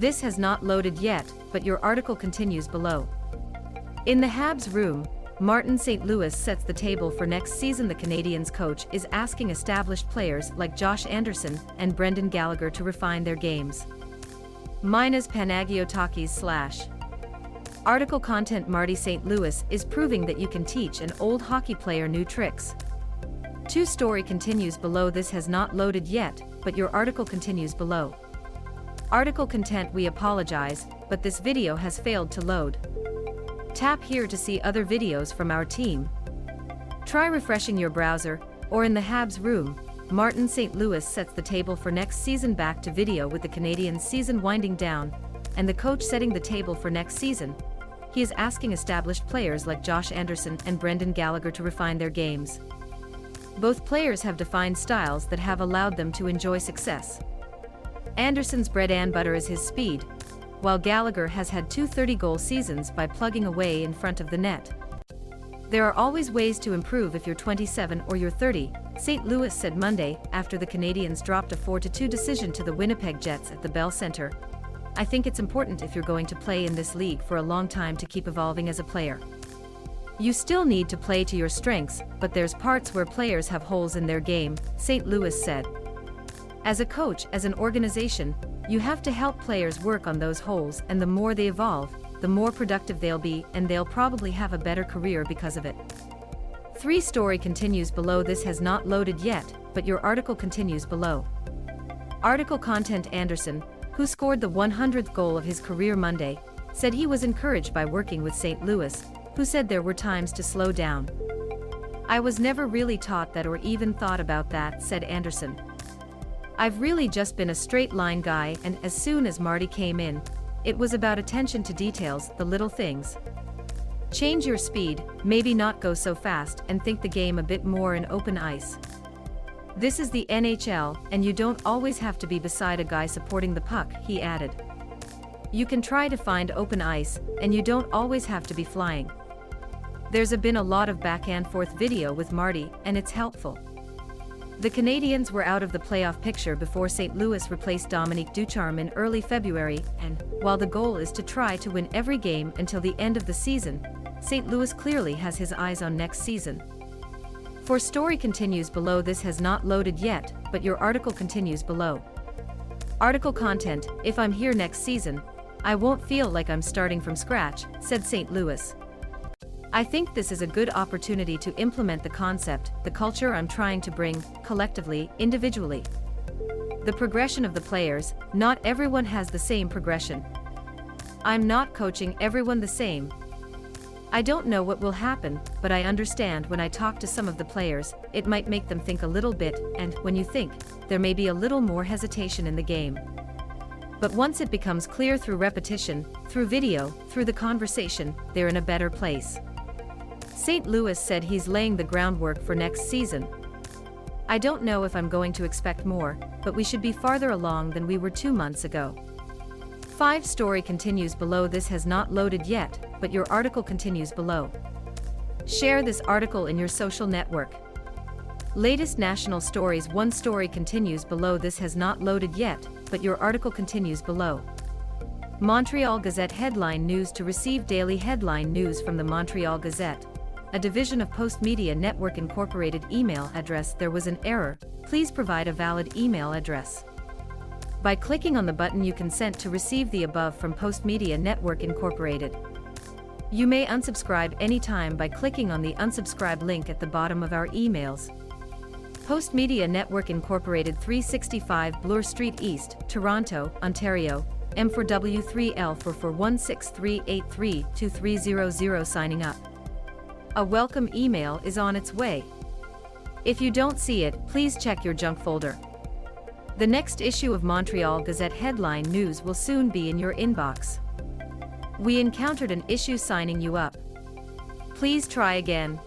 This has not loaded yet, but your article continues below. In the Habs room, Marty St. sets the table for next season. The Canadiens coach is asking established players like Josh Anderson and Brendan Gallagher to refine their games. Minas Panagiotakis / Article content. Marty St. is proving that you can teach an old hockey player new tricks. Story continues below. This has not loaded yet, but your article continues below. Article content. We apologize, but this video has failed to load. Tap here to see other videos from our team. Try refreshing your browser, or in the Habs room, Marty St. sets the table for next season. Back to video with the Canadiens season winding down, and the coach setting the table for next season. He is asking established players like Josh Anderson and Brendan Gallagher to refine their games. Both players have defined styles that have allowed them to enjoy success. Anderson's bread and butter is his speed, while Gallagher has had 2 30-goal seasons by plugging away in front of the net. There are always ways to improve if you're 27 or you're 30, St. Louis said Monday after the Canadiens dropped a 4-2 decision to the Winnipeg Jets at the Bell Center. I think it's important if you're going to play in this league for a long time to keep evolving as a player. You still need to play to your strengths, but there's parts where players have holes in their game, St. Louis said. As a coach, as an organization, you have to help players work on those holes, and the more they evolve, the more productive they'll be, and they'll probably have a better career because of it. Story continues below. This has not loaded yet, but your article continues below. Article content. Anderson, who scored the 100th goal of his career Monday, said he was encouraged by working with St. Louis, who said there were times to slow down. I was never really taught that or even thought about that, said Anderson. I've really just been a straight line guy, and as soon as Marty came in, it was about attention to details, the little things. Change your speed, maybe not go so fast, and think the game a bit more in open ice. This is the NHL, and you don't always have to be beside a guy supporting the puck, he added. You can try to find open ice, and you don't always have to be flying. There's been a lot of back and forth video with Marty, and it's helpful. The Canadiens were out of the playoff picture before St. Louis replaced Dominique in early February, and, while the goal is to try to win every game until the end of the season, St. Louis clearly has his eyes on next season. Story continues below. This has not loaded yet, but your article continues below. Article content. If I'm here next season, I won't feel like I'm starting from scratch, said St. Louis. I think this is a good opportunity to implement the concept, the culture I'm trying to bring, collectively, individually. The progression of the players. Not everyone has the same progression. I'm not coaching everyone the same. I don't know what will happen, but I understand when I talk to some of the players, it might make them think a little bit, and when you think, there may be a little more hesitation in the game. But once it becomes clear through repetition, through video, through the conversation, they're in a better place. St. Louis said he's laying the groundwork for next season. I don't know if I'm going to expect more, but we should be farther along than we were 2 months ago. Story continues below. This has not loaded yet, but your article continues below. Share this article in your social network. Latest national stories. Story continues below. This has not loaded yet, but your article continues below. Montreal Gazette headline news. To receive daily headline news from the Montreal Gazette, a division of Post Media Network Incorporated email address. There was an error. Please provide a valid email address. By clicking on the button you consent to receive the above from Post Media Network Incorporated. You may unsubscribe anytime by clicking on the unsubscribe link at the bottom of our emails. Post Media Network Incorporated, 365 Bloor Street East, Toronto, Ontario, M4W3L44163832300 signing up. A welcome email is on its way. If you don't see it, please check your junk folder. The next issue of Montreal Gazette headline news will soon be in your inbox. We encountered an issue signing you up. Please try again.